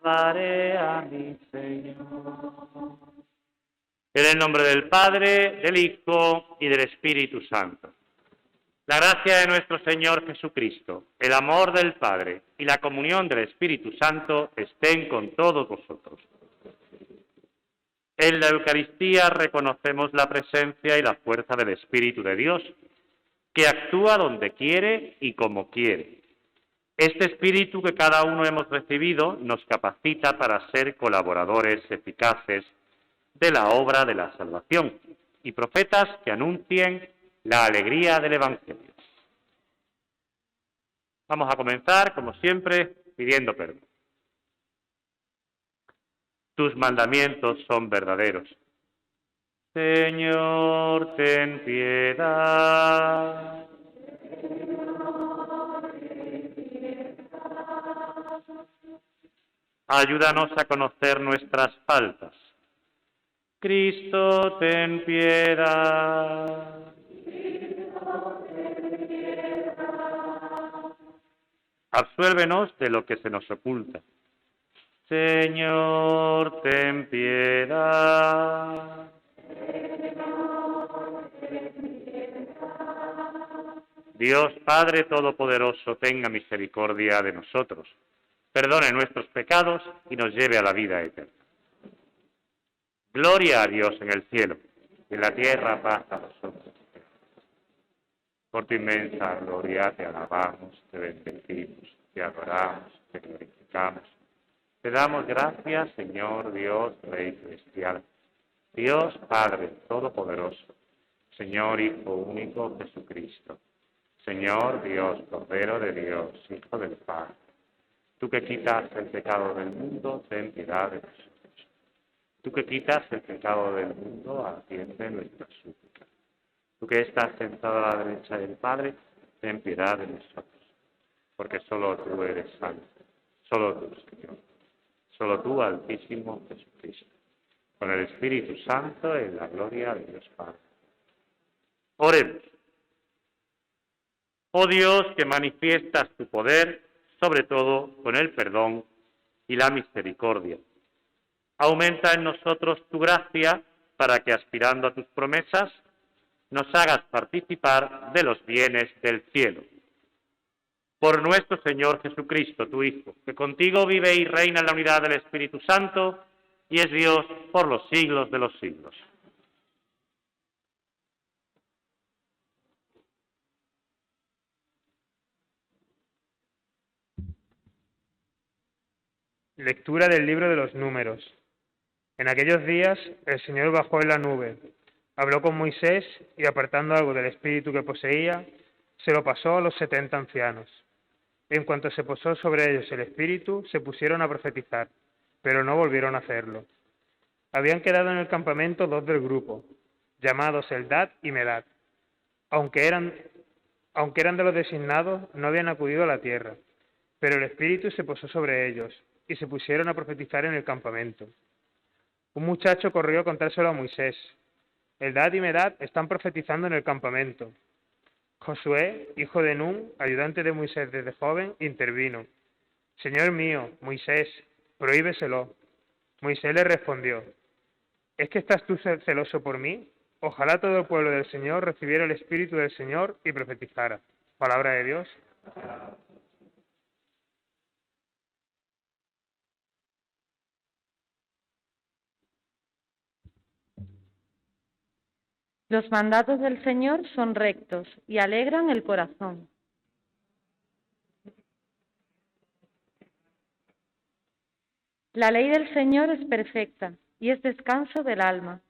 alabaré a mi Señor. En el nombre del Padre, del Hijo y del Espíritu Santo. La gracia de nuestro Señor Jesucristo, el amor del Padre y la comunión del Espíritu Santo estén con todos vosotros. En la Eucaristía reconocemos la presencia y la fuerza del Espíritu de Dios, que actúa donde quiere y como quiere. Este Espíritu que cada uno hemos recibido nos capacita para ser colaboradores eficaces de la obra de la salvación y profetas que anuncien la alegría del Evangelio. Vamos a comenzar, como siempre, pidiendo perdón. Tus mandamientos son verdaderos. Señor, ten piedad. Ayúdanos a conocer nuestras faltas. Cristo, ten piedad. Absuélvenos de lo que se nos oculta. Señor, ten piedad. Dios Padre Todopoderoso, tenga misericordia de nosotros, perdone nuestros pecados y nos lleve a la vida eterna. Gloria a Dios en el cielo, y en la tierra paz a vosotros. Por tu inmensa gloria te alabamos, te bendecimos, te adoramos, te glorificamos. Te damos gracias, Señor Dios, Rey celestial, Dios Padre Todopoderoso, Señor Hijo único Jesucristo, Señor Dios, Cordero de Dios, Hijo del Padre. Tú que quitas el pecado del mundo, ten piedad de nosotros. Tú que quitas el pecado del mundo, atiende nuestra súplica. Tú que estás sentado a la derecha del Padre, ten piedad de nosotros. Porque solo tú eres santo, solo tú, Señor. Solo tú, Altísimo Jesucristo, con el Espíritu Santo en la gloria de Dios Padre. Oremos. Oh Dios, que manifiestas tu poder, sobre todo con el perdón y la misericordia. Aumenta en nosotros tu gracia para que, aspirando a tus promesas, nos hagas participar de los bienes del cielo. Por nuestro Señor Jesucristo, tu Hijo, que contigo vive y reina en la unidad del Espíritu Santo, y es Dios por los siglos de los siglos. Lectura del libro de los Números. En aquellos días el Señor bajó en la nube, habló con Moisés y, apartando algo del espíritu que poseía, se lo pasó a los 70 ancianos. En cuanto se posó sobre ellos el espíritu, se pusieron a profetizar, pero no volvieron a hacerlo. Habían quedado en el campamento 2 del grupo, llamados Eldad y Medad. Aunque eran de los designados, no habían acudido a la tierra, pero el espíritu se posó sobre ellos, y se pusieron a profetizar en el campamento. Un muchacho corrió a contárselo a Moisés. Eldad y Medad están profetizando en el campamento. Josué, hijo de Nun, ayudante de Moisés desde joven, intervino. Señor mío, Moisés, prohíbeselo. Moisés le respondió, ¿es que estás tú celoso por mí? Ojalá todo el pueblo del Señor recibiera el Espíritu del Señor y profetizara. Palabra de Dios. Los mandatos del Señor son rectos y alegran el corazón. La ley del Señor es perfecta y es descanso del alma.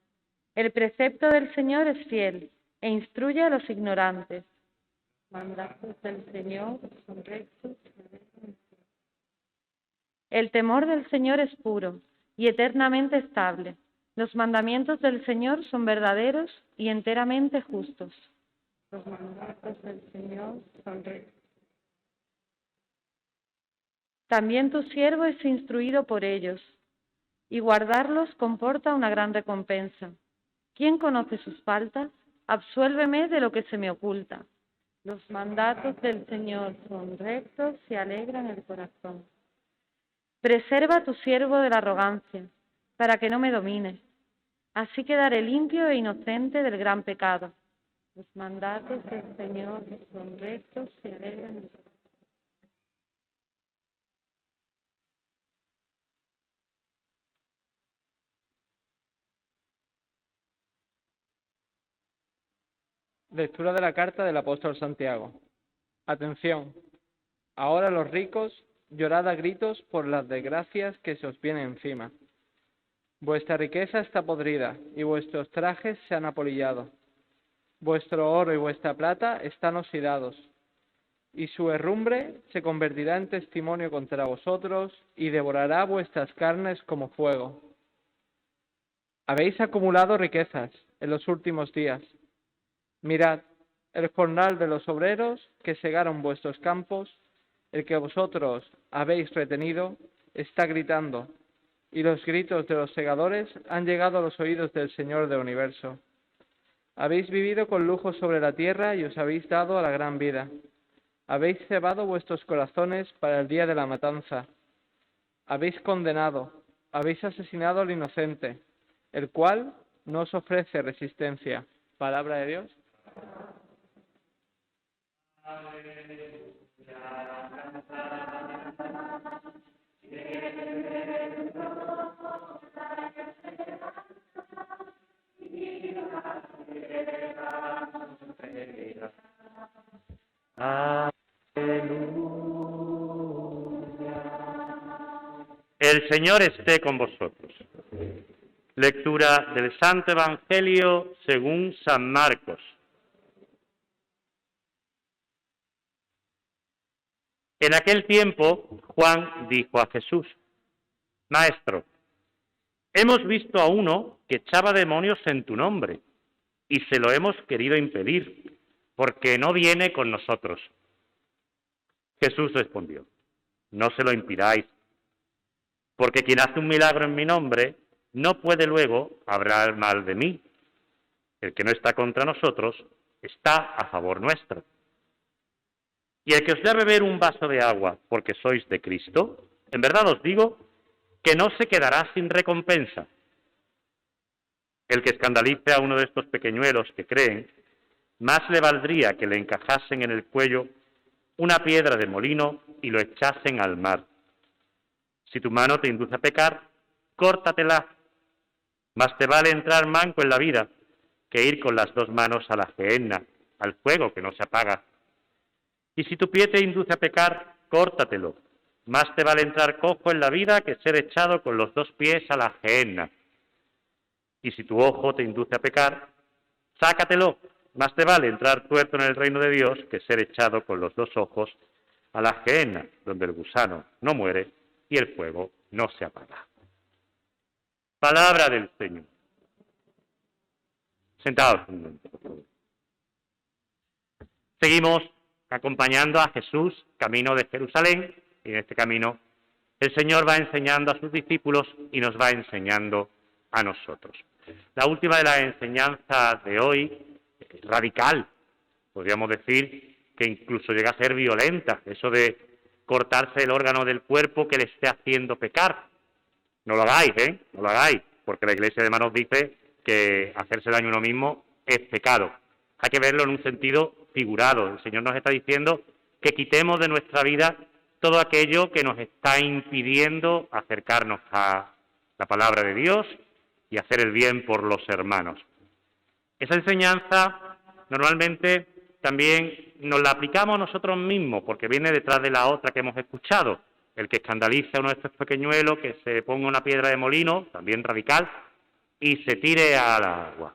El precepto del Señor es fiel e instruye a los ignorantes. Mandatos del Señor son rectos. El temor del Señor es puro y eternamente estable. Los mandamientos del Señor son verdaderos y enteramente justos. Los mandatos del Señor son rectos. También tu siervo es instruido por ellos, y guardarlos comporta una gran recompensa. ¿Quién conoce sus faltas? Absuélveme de lo que se me oculta. Los mandatos del Señor son rectos y alegran el corazón. Preserva a tu siervo de la arrogancia, para que no me domine. Así quedaré limpio e inocente del gran pecado. Los mandatos del Señor son rectos y alegran. Lectura de la carta del apóstol Santiago. Atención. Ahora los ricos, llorad a gritos por las desgracias que se os vienen encima. Vuestra riqueza está podrida y vuestros trajes se han apolillado. Vuestro oro y vuestra plata están oxidados, y su herrumbre se convertirá en testimonio contra vosotros y devorará vuestras carnes como fuego. Habéis acumulado riquezas en los últimos días. Mirad, el jornal de los obreros que segaron vuestros campos, el que vosotros habéis retenido, está gritando, y los gritos de los segadores han llegado a los oídos del Señor del universo. Habéis vivido con lujo sobre la tierra y os habéis dado a la gran vida. Habéis cebado vuestros corazones para el día de la matanza. Habéis condenado, habéis asesinado al inocente, el cual no os ofrece resistencia. Palabra de Dios. El Señor esté con vosotros. Lectura del Santo Evangelio según San Marcos. En aquel tiempo, Juan dijo a Jesús: Maestro, hemos visto a uno que echaba demonios en tu nombre, y se lo hemos querido impedir, porque no viene con nosotros. Jesús respondió: No se lo impidáis, porque quien hace un milagro en mi nombre no puede luego hablar mal de mí. El que no está contra nosotros está a favor nuestro. Y el que os dé a beber un vaso de agua porque sois de Cristo, en verdad os digo que no se quedará sin recompensa. El que escandalice a uno de estos pequeñuelos que creen, más le valdría que le encajasen en el cuello una piedra de molino y lo echasen al mar. Si tu mano te induce a pecar, córtatela. Más te vale entrar manco en la vida que ir con las dos manos a la gehenna, al fuego que no se apaga. Y si tu pie te induce a pecar, córtatelo. Más te vale entrar cojo en la vida que ser echado con los dos pies a la gehenna. Y si tu ojo te induce a pecar, sácatelo. Más te vale entrar tuerto en el reino de Dios que ser echado con los dos ojos a la gehenna, donde el gusano no muere y el fuego no se apaga. Palabra del Señor. Sentados un momento, por favor. Seguimos acompañando a Jesús camino de Jerusalén, y en este camino el Señor va enseñando a sus discípulos y nos va enseñando a nosotros. La última de las enseñanzas de hoy es radical, podríamos decir que incluso llega a ser violenta, eso de cortarse el órgano del cuerpo que le esté haciendo pecar. No lo hagáis, no lo hagáis, porque la Iglesia además nos dice que hacerse daño a uno mismo es pecado. Hay que verlo en un sentido figurado. El Señor nos está diciendo que quitemos de nuestra vida todo aquello que nos está impidiendo acercarnos a la palabra de Dios y hacer el bien por los hermanos. Esa enseñanza normalmente también nos la aplicamos nosotros mismos, porque viene detrás de la otra que hemos escuchado. El que escandalice a uno de estos pequeñuelos, que se ponga una piedra de molino, también radical, y se tire al agua.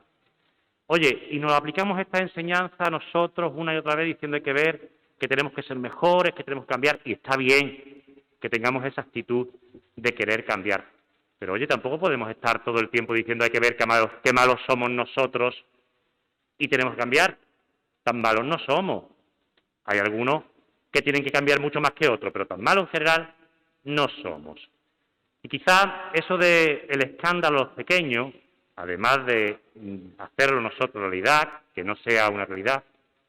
Oye, y nos aplicamos esta enseñanza a nosotros una y otra vez diciendo hay que ver que tenemos que ser mejores, que tenemos que cambiar, y está bien que tengamos esa actitud de querer cambiar. Pero oye, tampoco podemos estar todo el tiempo diciendo hay que ver qué malos somos nosotros y tenemos que cambiar. Tan malos no somos. Hay algunos que tienen que cambiar mucho más que otros, pero tan malos en general no somos. Y quizá eso del escándalo pequeño, además de hacerlo nosotros realidad, que no sea una realidad,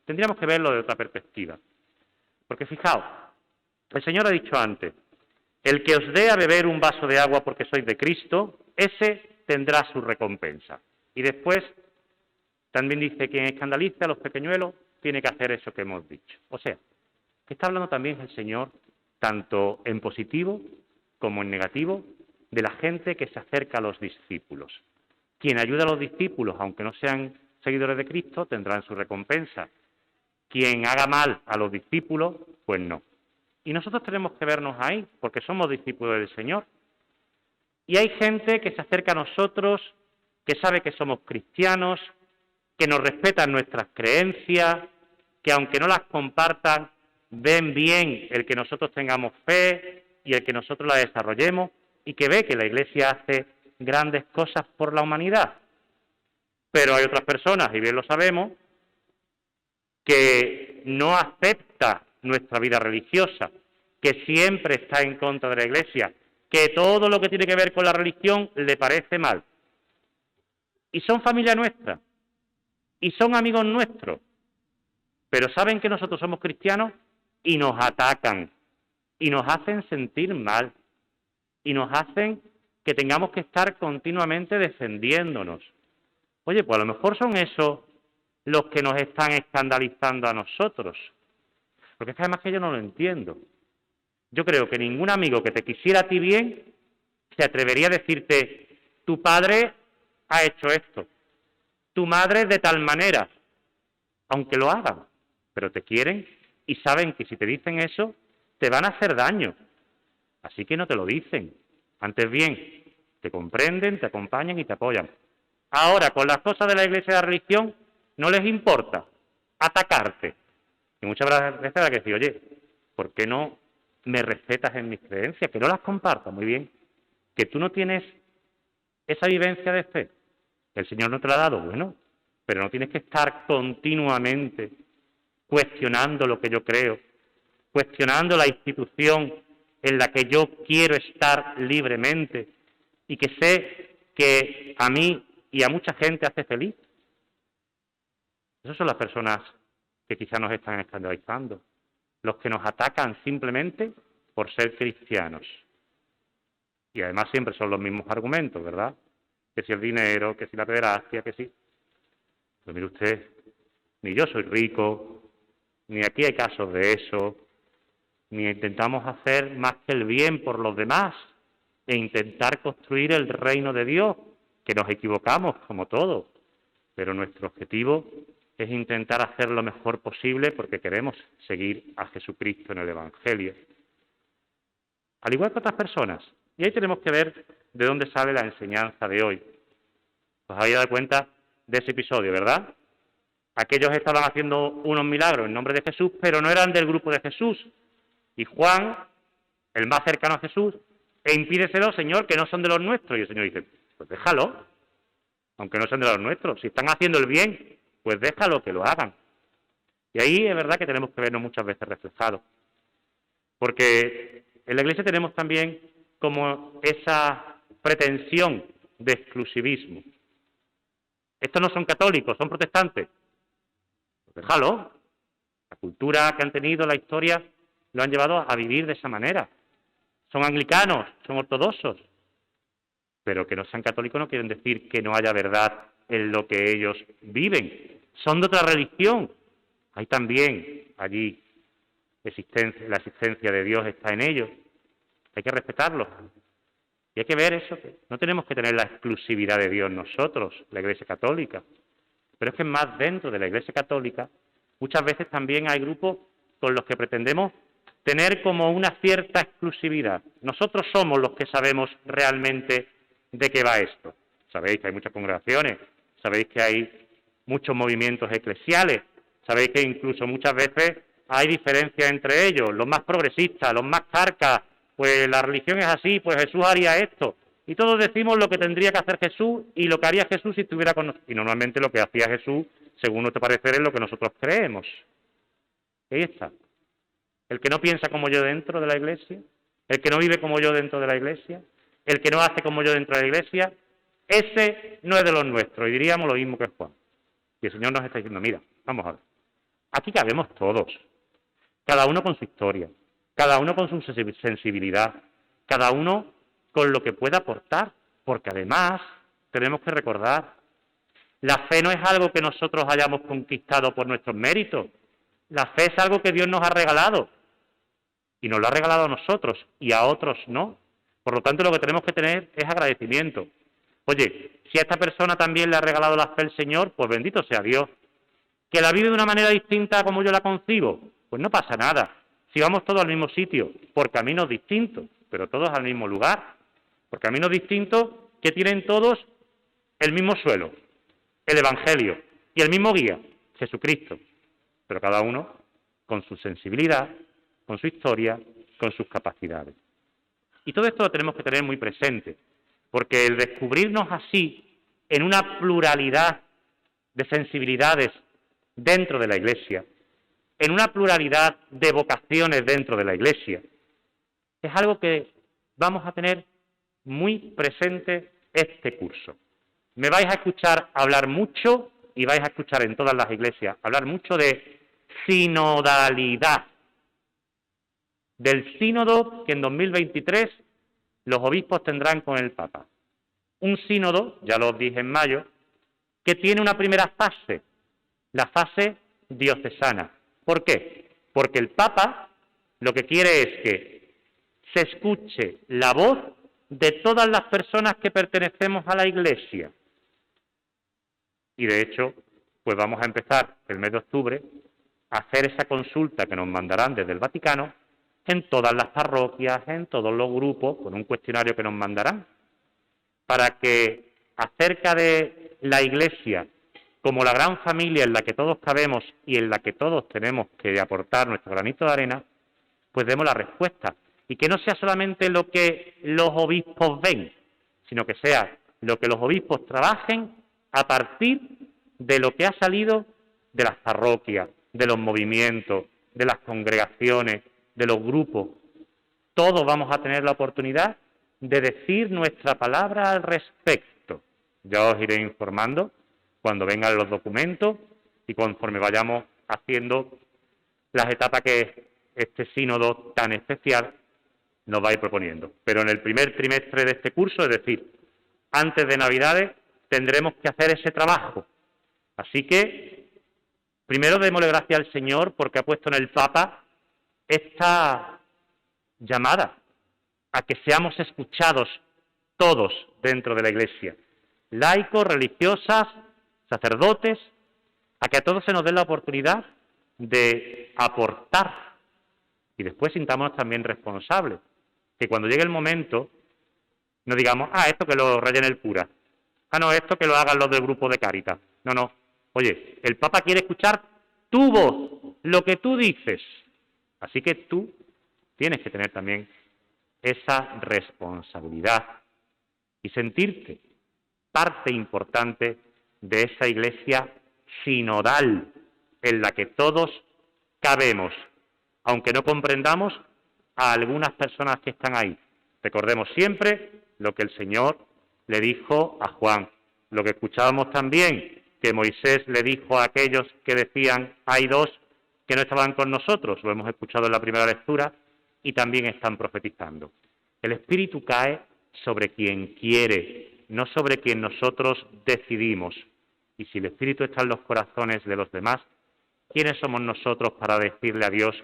tendríamos que verlo de otra perspectiva. Porque fijaos, el Señor ha dicho antes, El que os dé a beber un vaso de agua porque sois de Cristo, ese tendrá su recompensa. Y después también dice, quien escandalice a los pequeñuelos tiene que hacer eso que hemos dicho. O sea, que está hablando también el Señor, tanto en positivo como en negativo, de la gente que se acerca a los discípulos. Quien ayuda a los discípulos, aunque no sean seguidores de Cristo, tendrán su recompensa. Quien haga mal a los discípulos, pues no. Y nosotros tenemos que vernos ahí, porque somos discípulos del Señor. Y hay gente que se acerca a nosotros, que sabe que somos cristianos, que nos respetan nuestras creencias, que aunque no las compartan, ven bien el que nosotros tengamos fe y el que nosotros la desarrollemos, y que ve que la Iglesia hace grandes cosas por la humanidad. Pero hay otras personas, y bien lo sabemos, que no acepta nuestra vida religiosa, que siempre está en contra de la Iglesia, que todo lo que tiene que ver con la religión le parece mal. Y son familia nuestra, y son amigos nuestros, pero saben que nosotros somos cristianos y nos atacan, y nos hacen sentir mal, y nos hacen que tengamos que estar continuamente defendiéndonos. Oye, pues a lo mejor son esos los que nos están escandalizando a nosotros. Porque es que además que yo no lo entiendo. Yo creo que ningún amigo que te quisiera a ti bien se atrevería a decirte, tu padre ha hecho esto, tu madre de tal manera, aunque lo hagan, pero te quieren y saben que si te dicen eso, te van a hacer daño. Así que no te lo dicen. Antes bien, te comprenden, te acompañan y te apoyan. Ahora, con las cosas de la Iglesia y de la religión, no les importa atacarte. Y muchas veces hay que decir, oye, ¿por qué no me respetas en mis creencias? Que no las compartas, muy bien. Que tú no tienes esa vivencia de fe. El Señor no te la ha dado, bueno, pero no tienes que estar continuamente cuestionando lo que yo creo, cuestionando la institución en la que yo quiero estar libremente y que sé que a mí y a mucha gente hace feliz. Esas son las personas que quizás nos están escandalizando, los que nos atacan simplemente por ser cristianos. Y además siempre son los mismos argumentos, ¿verdad? Que si el dinero, que si la pederastia, que si... Pues mire usted, ni yo soy rico, ni aquí hay casos de eso, ni intentamos hacer más que el bien por los demás e intentar construir el reino de Dios, que nos equivocamos como todos, pero nuestro objetivo es intentar hacer lo mejor posible porque queremos seguir a Jesucristo en el Evangelio. Al igual que otras personas. Y ahí tenemos que ver de dónde sale la enseñanza de hoy. Os habéis dado cuenta de ese episodio, ¿verdad? Aquellos estaban haciendo unos milagros en nombre de Jesús, pero no eran del grupo de Jesús. Y Juan, el más cercano a Jesús, impídeselo, Señor, que no son de los nuestros. Y el Señor dice, pues déjalo, aunque no sean de los nuestros. Si están haciendo el bien, pues déjalo que lo hagan. Y ahí es verdad que tenemos que vernos muchas veces reflejados. Porque en la Iglesia tenemos también como esa pretensión de exclusivismo. Estos no son católicos, son protestantes. Pues déjalo. La cultura que han tenido, la historia, lo han llevado a vivir de esa manera. Son anglicanos, son ortodoxos. Pero que no sean católicos no quieren decir que no haya verdad en lo que ellos viven. Son de otra religión. Hay también allí la existencia de Dios está en ellos. Hay que respetarlos. Y hay que ver eso, que no tenemos que tener la exclusividad de Dios nosotros, la Iglesia Católica. Pero es que más dentro de la Iglesia Católica, muchas veces también hay grupos con los que pretendemos tener como una cierta exclusividad. Nosotros somos los que sabemos realmente de qué va esto. Sabéis que hay muchas congregaciones, sabéis que hay muchos movimientos eclesiales, sabéis que incluso muchas veces hay diferencias entre ellos, los más progresistas, los más carcas, pues la religión es así, pues Jesús haría esto. Y todos decimos lo que tendría que hacer Jesús y lo que haría Jesús si estuviera con nosotros. Y normalmente lo que hacía Jesús, según nuestro parecer, es lo que nosotros creemos. Ahí está. El que no piensa como yo dentro de la Iglesia, el que no vive como yo dentro de la Iglesia, el que no hace como yo dentro de la Iglesia, ese no es de los nuestros. Y diríamos lo mismo que Juan. Y el Señor nos está diciendo, mira, vamos a ver. Aquí cabemos todos. Cada uno con su historia. Cada uno con su sensibilidad. cada uno con lo que pueda aportar, porque además tenemos que recordar, la fe no es algo que nosotros hayamos conquistado por nuestros méritos, la fe es algo que Dios nos ha regalado, y nos lo ha regalado a nosotros, y a otros no. Por lo tanto, lo que tenemos que tener es agradecimiento. Oye, si a esta persona también le ha regalado la fe el Señor, pues bendito sea Dios. ¿Que la vive de una manera distinta a como yo la concibo? Pues no pasa nada. Si vamos todos al mismo sitio, por caminos distintos, pero todos al mismo lugar, por caminos distintos que tienen todos el mismo suelo, el Evangelio, y el mismo guía, Jesucristo, pero cada uno con su sensibilidad, con su historia, con sus capacidades. Y todo esto lo tenemos que tener muy presente, porque el descubrirnos así, en una pluralidad de sensibilidades dentro de la Iglesia, en una pluralidad de vocaciones dentro de la Iglesia, es algo que vamos a tener muy presente este curso. Me vais a escuchar hablar mucho, y vais a escuchar en todas las iglesias, hablar mucho de sinodalidad, del sínodo que en 2023 los obispos tendrán con el Papa. Un sínodo, ya lo dije en mayo, que tiene una primera fase, la fase diocesana. ¿Por qué? Porque el Papa lo que quiere es que se escuche la voz de todas las personas que pertenecemos a la Iglesia. Y de hecho, pues vamos a empezar el mes de octubre a hacer esa consulta que nos mandarán desde el Vaticano en todas las parroquias, en todos los grupos, con un cuestionario que nos mandarán, para que acerca de la Iglesia, como la gran familia en la que todos cabemos y en la que todos tenemos que aportar nuestro granito de arena, pues demos la respuesta. Y que no sea solamente lo que los obispos ven, sino que sea lo que los obispos trabajen a partir de lo que ha salido de las parroquias, de los movimientos, de las congregaciones, de los grupos. Todos vamos a tener la oportunidad de decir nuestra palabra al respecto. Ya os iré informando cuando vengan los documentos y conforme vayamos haciendo las etapas que este sínodo tan especial nos va a ir proponiendo. Pero en el primer trimestre de este curso, es decir, antes de Navidades, tendremos que hacer ese trabajo. Así que, primero démosle gracias al Señor porque ha puesto en el Papa esta llamada a que seamos escuchados todos dentro de la Iglesia, laicos, religiosas, sacerdotes, a que a todos se nos dé la oportunidad de aportar y después sintámonos también responsables, que cuando llegue el momento no digamos, esto que lo rellene el cura, no, esto que lo hagan los del grupo de Cáritas, no, oye, el Papa quiere escuchar tu voz, lo que tú dices, así que tú tienes que tener también esa responsabilidad y sentirte parte importante de esa Iglesia sinodal en la que todos cabemos, aunque no comprendamos a algunas personas que están ahí. Recordemos siempre lo que el Señor le dijo a Juan, lo que escuchábamos también, que Moisés le dijo a aquellos que decían, hay dos que no estaban con nosotros, lo hemos escuchado en la primera lectura, y también están profetizando. El Espíritu cae sobre quien quiere, no sobre quien nosotros decidimos. Y si el Espíritu está en los corazones de los demás, ¿quiénes somos nosotros para decirle a Dios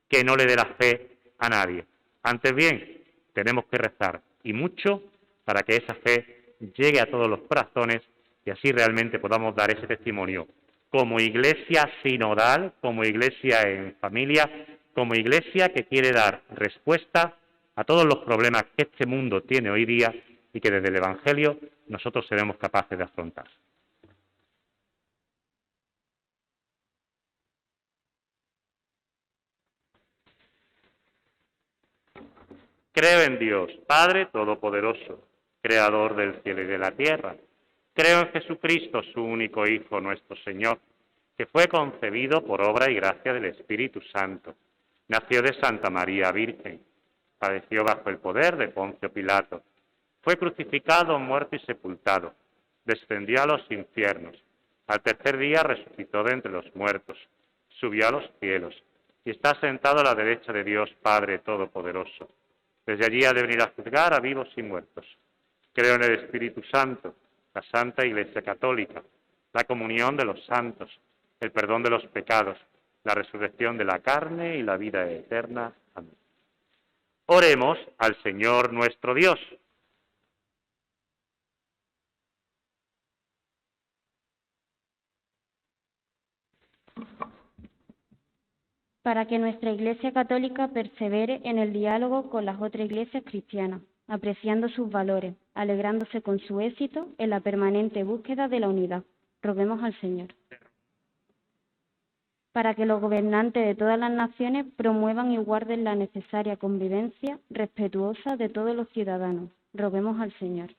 que no le dé la fe a nadie? Antes bien, tenemos que rezar, y mucho, para que esa fe llegue a todos los corazones y así realmente podamos dar ese testimonio como Iglesia sinodal, como Iglesia en familia, como Iglesia que quiere dar respuesta a todos los problemas que este mundo tiene hoy día y que desde el Evangelio nosotros seremos capaces de afrontar. Creo en Dios, Padre Todopoderoso, Creador del cielo y de la tierra. Creo en Jesucristo, su único Hijo, nuestro Señor, que fue concebido por obra y gracia del Espíritu Santo. Nació de Santa María Virgen, padeció bajo el poder de Poncio Pilato, fue crucificado, muerto y sepultado, descendió a los infiernos, al tercer día resucitó de entre los muertos, subió a los cielos y está sentado a la derecha de Dios Padre Todopoderoso. Desde allí ha de venir a juzgar a vivos y muertos. Creo en el Espíritu Santo, la Santa Iglesia Católica, la comunión de los santos, el perdón de los pecados, la resurrección de la carne y la vida eterna. Amén. Oremos al Señor nuestro Dios. Para que nuestra Iglesia Católica persevere en el diálogo con las otras iglesias cristianas, apreciando sus valores, alegrándose con su éxito en la permanente búsqueda de la unidad. Roguemos al Señor. Para que los gobernantes de todas las naciones promuevan y guarden la necesaria convivencia respetuosa de todos los ciudadanos. Roguemos al Señor.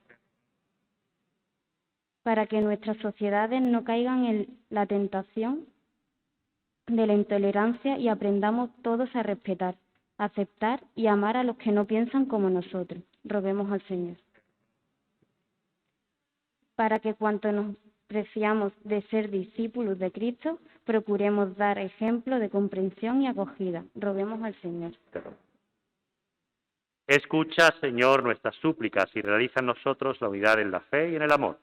Para que nuestras sociedades no caigan en la tentación de la intolerancia y aprendamos todos a respetar, aceptar y amar a los que no piensan como nosotros. Roguemos al Señor. Para que cuanto nos preciamos de ser discípulos de Cristo, procuremos dar ejemplo de comprensión y acogida. Roguemos al Señor. Escucha, Señor, nuestras súplicas y realiza en nosotros la unidad en la fe y en el amor.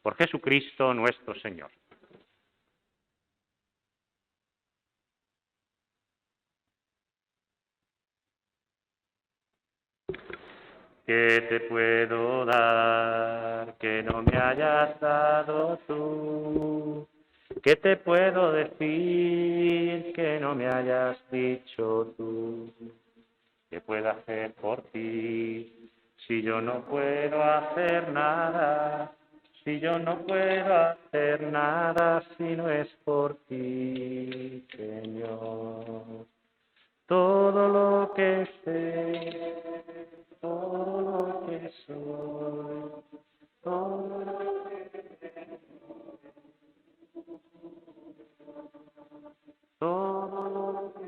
Por Jesucristo nuestro Señor. ¿Qué te puedo dar que no me hayas dado tú? ¿Qué te puedo decir que no me hayas dicho tú? ¿Qué puedo hacer por ti si yo no puedo hacer nada? Si yo no puedo hacer nada si no es por ti, Señor. Todo lo que sé, todo lo que soy, todo lo que tengo, todo lo que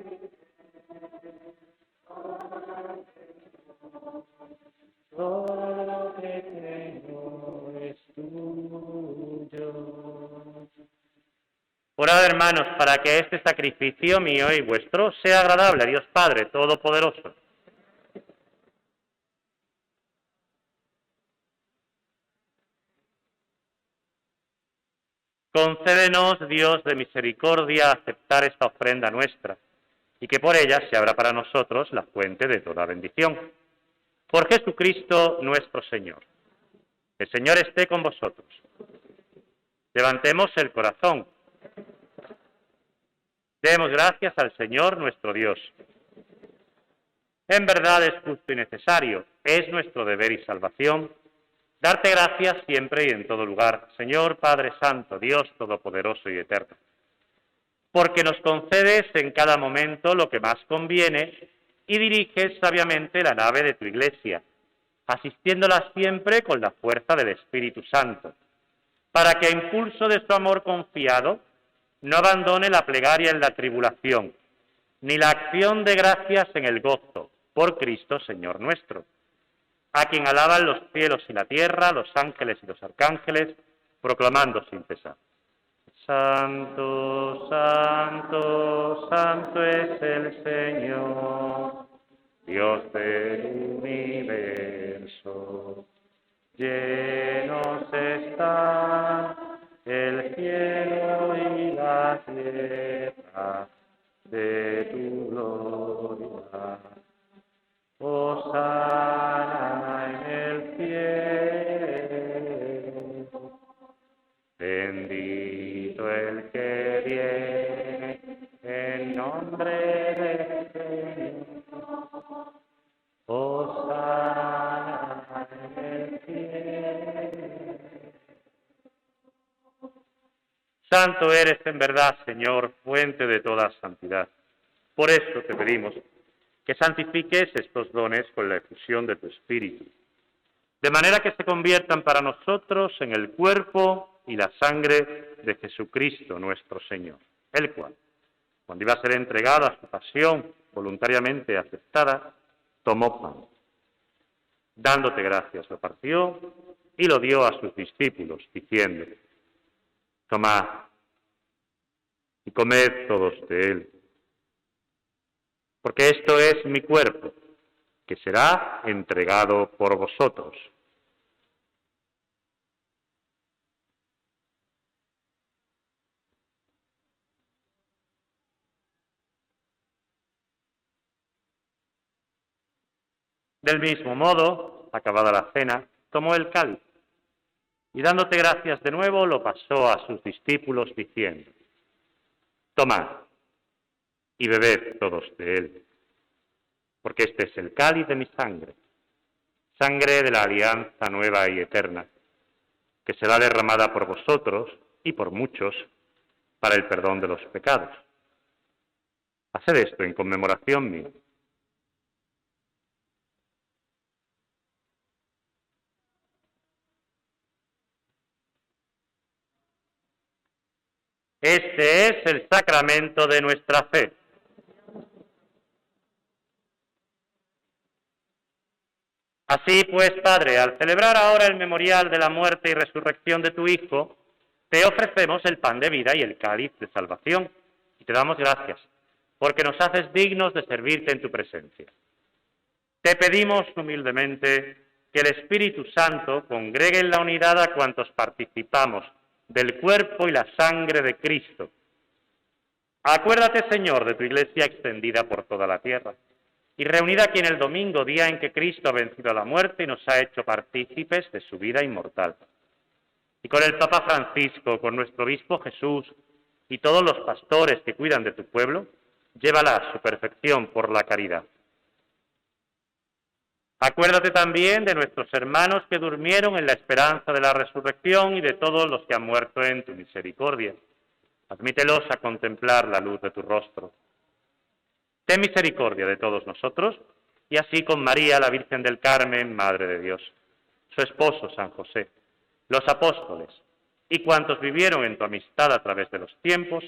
todo lo que tengo es tuyo. Orad, hermanos, para que este sacrificio mío y vuestro sea agradable a Dios Padre Todopoderoso. Concédenos, Dios de misericordia, aceptar esta ofrenda nuestra, y que por ella se abra para nosotros la fuente de toda bendición. Por Jesucristo nuestro Señor. El Señor esté con vosotros. Levantemos el corazón. Demos gracias al Señor nuestro Dios. En verdad es justo y necesario, es nuestro deber y salvación, darte gracias siempre y en todo lugar, Señor Padre Santo, Dios Todopoderoso y Eterno, porque nos concedes en cada momento lo que más conviene y diriges sabiamente la nave de tu Iglesia, asistiéndola siempre con la fuerza del Espíritu Santo, para que a impulso de su amor confiado no abandone la plegaria en la tribulación, ni la acción de gracias en el gozo, por Cristo Señor nuestro, a quien alaban los cielos y la tierra, los ángeles y los arcángeles, proclamando sin cesar: Santo, santo, santo es el Señor, Dios del universo. Llenos están el cielo y la tierra de tu gloria. Hosana en el cielo. Bendito el que viene en nombre del Señor. Hosana en el cielo. Santo eres en verdad, Señor, fuente de toda santidad. Por esto te pedimos que santifiques estos dones con la efusión de tu Espíritu, de manera que se conviertan para nosotros en el cuerpo y la sangre de Jesucristo nuestro Señor, el cual, cuando iba a ser entregado a su pasión voluntariamente aceptada, tomó pan. Dándote gracias, lo partió y lo dio a sus discípulos, diciendo: Tomad y comed todos de él, porque esto es mi cuerpo, que será entregado por vosotros. Del mismo modo, acabada la cena, tomó el cáliz y dándote gracias de nuevo lo pasó a sus discípulos diciendo: Tomad y bebed todos de él, porque este es el cáliz de mi sangre, sangre de la alianza nueva y eterna, que será derramada por vosotros y por muchos para el perdón de los pecados. Haced esto en conmemoración mía. Este es el sacramento de nuestra fe. Así pues, Padre, al celebrar ahora el memorial de la muerte y resurrección de tu Hijo, te ofrecemos el pan de vida y el cáliz de salvación, y te damos gracias, porque nos haces dignos de servirte en tu presencia. Te pedimos humildemente que el Espíritu Santo congregue en la unidad a cuantos participamos del cuerpo y la sangre de Cristo. Acuérdate, Señor, de tu Iglesia extendida por toda la tierra, y reunida aquí en el domingo, día en que Cristo ha vencido a la muerte y nos ha hecho partícipes de su vida inmortal. Y con el Papa Francisco, con nuestro obispo Jesús y todos los pastores que cuidan de tu pueblo, llévala a su perfección por la caridad. Acuérdate también de nuestros hermanos que durmieron en la esperanza de la resurrección y de todos los que han muerto en tu misericordia. Admítelos a contemplar la luz de tu rostro. Ten misericordia de todos nosotros, y así con María, la Virgen del Carmen, Madre de Dios, su esposo San José, los apóstoles y cuantos vivieron en tu amistad a través de los tiempos,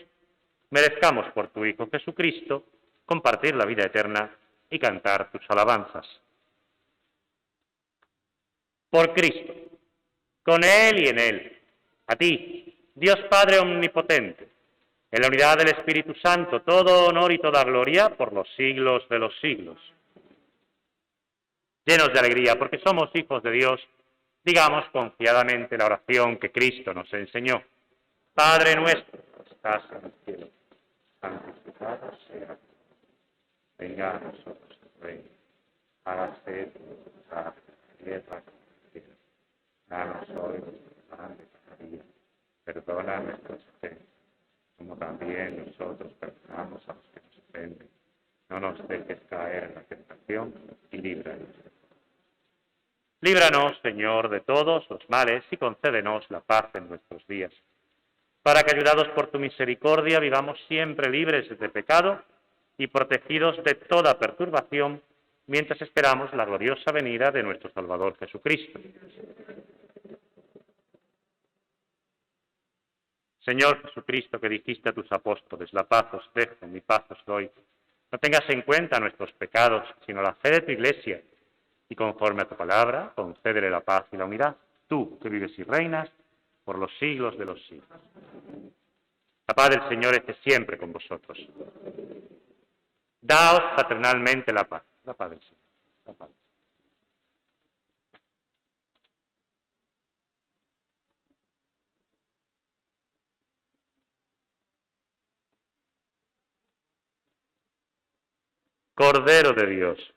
merezcamos por tu Hijo Jesucristo compartir la vida eterna y cantar tus alabanzas. Por Cristo, con Él y en Él, a ti, Dios Padre Omnipotente, en la unidad del Espíritu Santo, todo honor y toda gloria por los siglos de los siglos. Llenos de alegría porque somos hijos de Dios, digamos confiadamente la oración que Cristo nos enseñó. Padre nuestro, que estás en el cielo, santificado sea tu nombre. Venga a nosotros tu reino. Hágase tu voluntad en la tierra como en el cielo. Danos hoy nuestro pan de cada día. Perdona nuestras ofensas, como también nosotros perdonamos a los que nos ofenden. No nos dejes caer en la tentación y líbranos. Líbranos, Señor, de todos los males y concédenos la paz en nuestros días, para que, ayudados por tu misericordia, vivamos siempre libres de pecado y protegidos de toda perturbación, mientras esperamos la gloriosa venida de nuestro Salvador Jesucristo. Señor Jesucristo, que dijiste a tus apóstoles: la paz os dejo, mi paz os doy, no tengas en cuenta nuestros pecados, sino la fe de tu Iglesia, y conforme a tu palabra, concédele la paz y la unidad, tú que vives y reinas por los siglos de los siglos. La paz del Señor esté siempre con vosotros. Daos fraternalmente la paz del Señor. La paz. Cordero de Dios.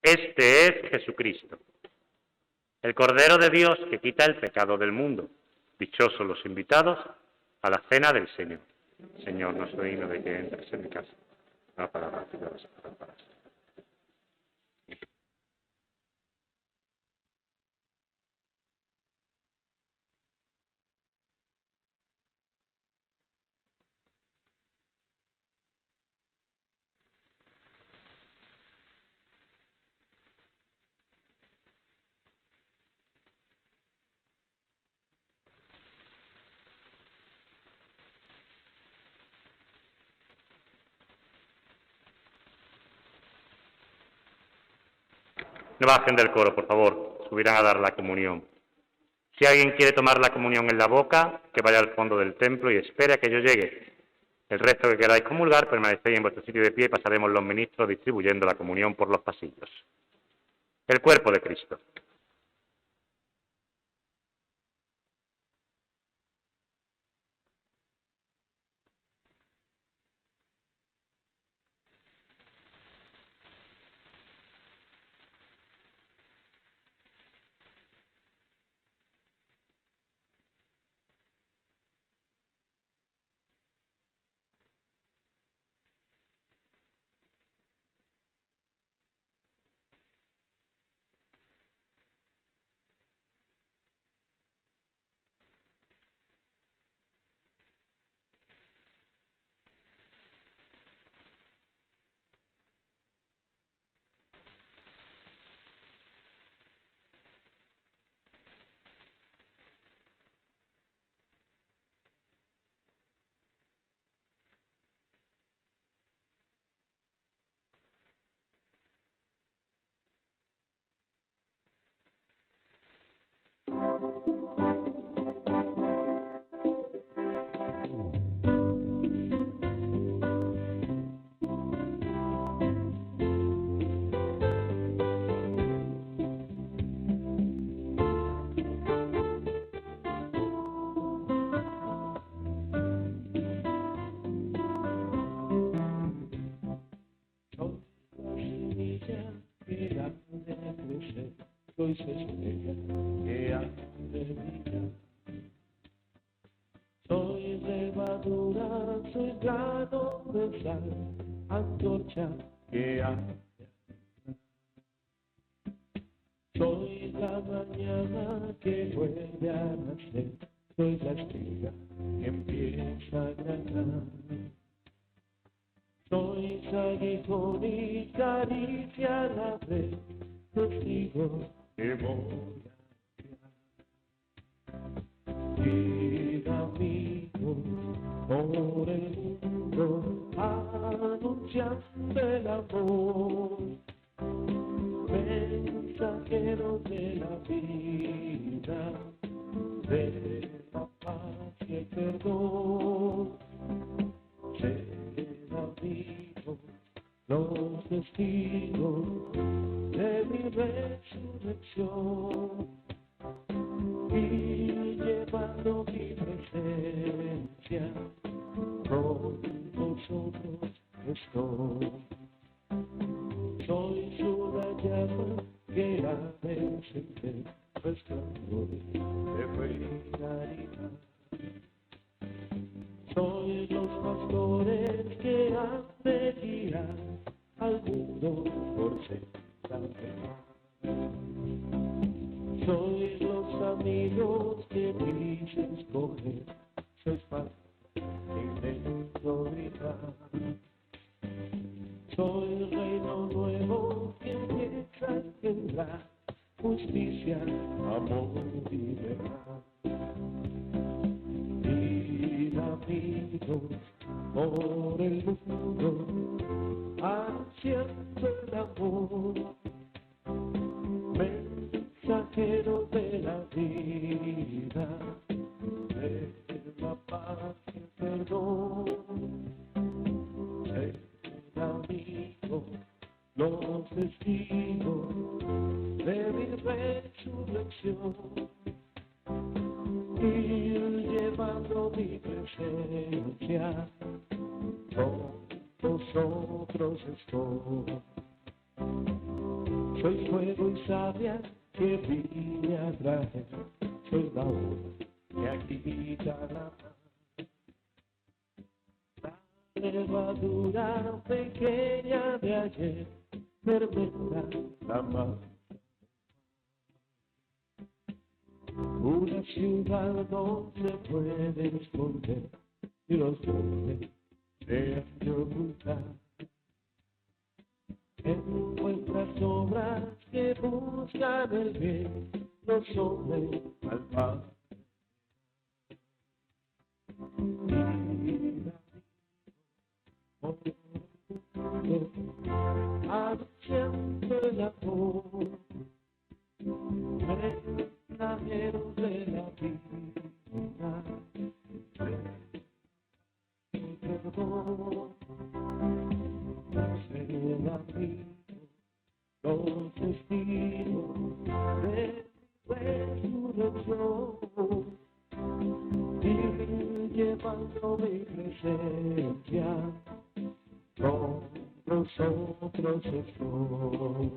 Este es Jesucristo, el Cordero de Dios que quita el pecado del mundo. Dichosos los invitados a la cena del Señor. Señor, no soy digno de que entres en mi casa. Una palabra que debes para sí. No bajen del coro, por favor, subirán a dar la comunión. Si alguien quiere tomar la comunión en la boca, que vaya al fondo del templo y espere a que yo llegue. El resto que queráis comulgar, permanecéis en vuestro sitio de pie y pasaremos los ministros distribuyendo la comunión por los pasillos. El cuerpo de Cristo. Soy estrella que ande brilla. Soy levadura, soy grano de sal, antorcha que ande. Soy la mañana que vuelve a nacer, soy la estrella que empieza a ganar. Soy aguijón y caricia a la vez, testigo que voy a ir amigo por el mundo anunciando el amor, mensajero de la vida, de la paz y el perdón. Ser amigo, los testigos de mi resurrección y llevando mi presencia con vosotros estoy. Soy su llama que ha de encender resplandor de claridad. Soy los pastores que han de guiar al mundo por ser la verdad. Soy los amigos que dicen escoger, soy parte intento gritar. Soy el reino nuevo que empieza a engendrar justicia, amor y verdad. Ir amigos por el mundo haciendo el amor, mensajero de la vida, de la paz y el perdón. Ser amigo, los testigos de mi resurrección, ir llevando mi presencia, con vosotros estoy. Soy fuego y savia que vine a traer, soy la hora que agita la mano. La levadura pequeña de ayer fermenta la mano. Una ciudad no se puede esconder y los hombres se han de ocultar. Encuentra obras que buscan el bien, los hombres al mal. Anunciando el amor, camino, los destinos de resurrección, y llevando mi presencia, con nosotros estoy.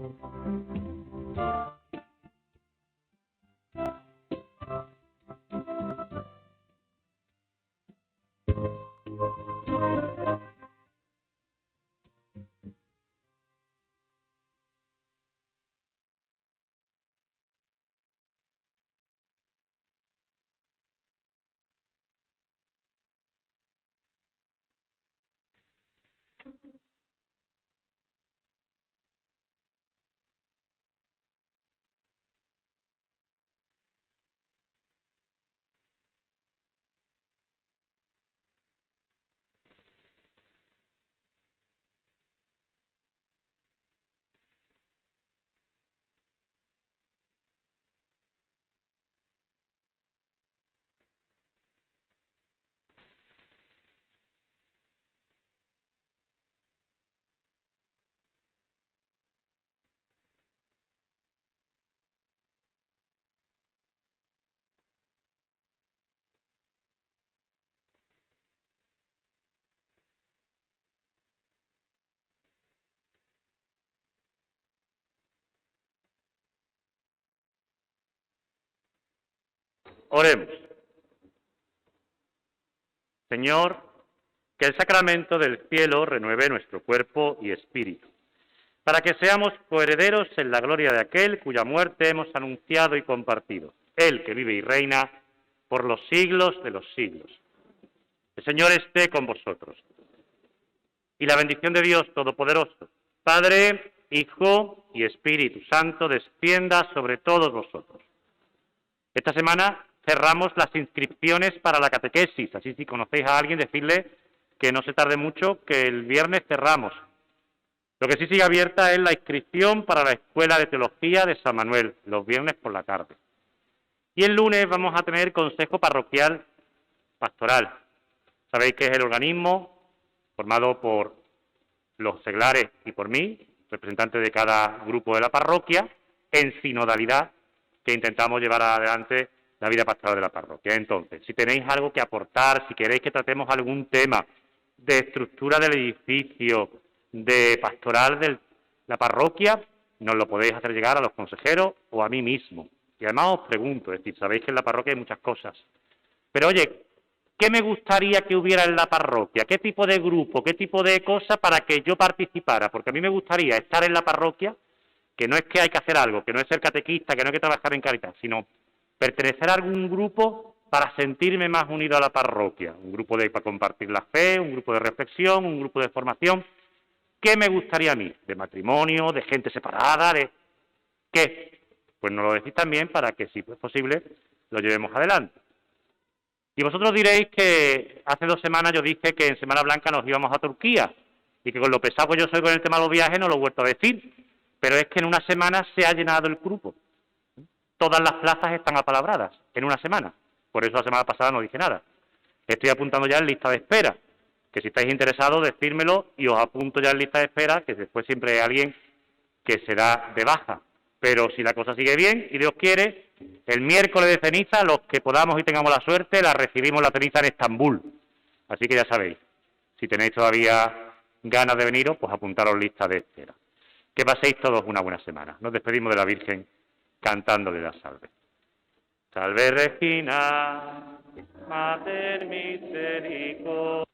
Oremos. Señor, que el sacramento del cielo renueve nuestro cuerpo y espíritu, para que seamos coherederos en la gloria de aquel cuya muerte hemos anunciado y compartido, Él que vive y reina por los siglos de los siglos. El Señor esté con vosotros. Y la bendición de Dios Todopoderoso, Padre, Hijo y Espíritu Santo, descienda sobre todos vosotros. Esta semana cerramos las inscripciones para la catequesis, así si conocéis a alguien, decirle que no se tarde mucho, que el viernes cerramos. Lo que sí sigue abierta es la inscripción para la Escuela de Teología de San Manuel, los viernes por la tarde. Y el lunes vamos a tener Consejo Parroquial Pastoral. Sabéis que es el organismo formado por los seglares y por mí, representantes de cada grupo de la parroquia, en sinodalidad, que intentamos llevar adelante la vida pastoral de la parroquia. Entonces, si tenéis algo que aportar, si queréis que tratemos algún tema de estructura del edificio, de pastoral de la parroquia, nos lo podéis hacer llegar a los consejeros o a mí mismo. Y además os pregunto, es decir, sabéis que en la parroquia hay muchas cosas. Pero oye, ¿qué me gustaría que hubiera en la parroquia? ¿Qué tipo de grupo? ¿Qué tipo de cosa para que yo participara? Porque a mí me gustaría estar en la parroquia, que no es que hay que hacer algo, que no es ser catequista, que no hay que trabajar en Cáritas, sino pertenecer a algún grupo para sentirme más unido a la parroquia. Un grupo para compartir la fe, un grupo de reflexión, un grupo de formación. ¿Qué me gustaría a mí? ¿De matrimonio? ¿De gente separada? ¿De qué? Pues nos lo decís también para que, si es posible, lo llevemos adelante. Y vosotros diréis que hace 2 semanas yo dije que en Semana Blanca nos íbamos a Turquía y que con lo pesado que yo soy con el tema de los viajes no lo he vuelto a decir. Pero es que en una semana se ha llenado el grupo. Todas las plazas están apalabradas en una semana. Por eso la semana pasada no dije nada. Estoy apuntando ya en lista de espera. Que si estáis interesados, decírmelo y os apunto ya en lista de espera, que después siempre hay alguien que será de baja. Pero si la cosa sigue bien y Dios quiere, el miércoles de ceniza, los que podamos y tengamos la suerte, la recibimos la ceniza en Estambul. Así que ya sabéis, si tenéis todavía ganas de veniros, pues apuntaros lista de espera. Que paséis todos una buena semana. Nos despedimos de la Virgen cantándole la salve. Salve Regina, Mater Misericordiae.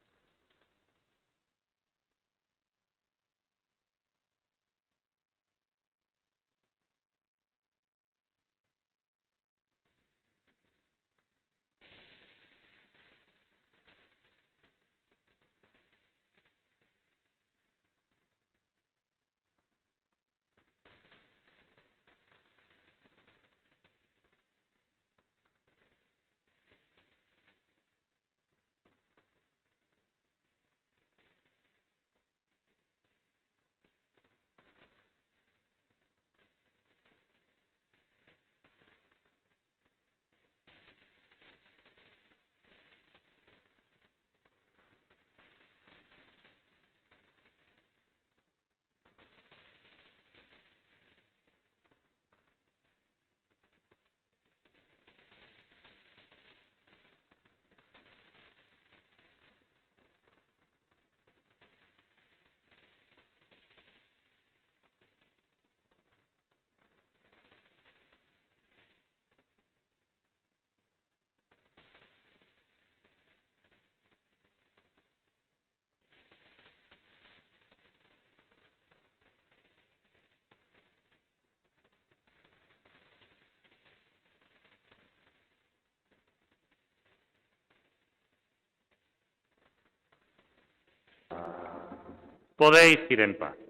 Podéis ir en paz.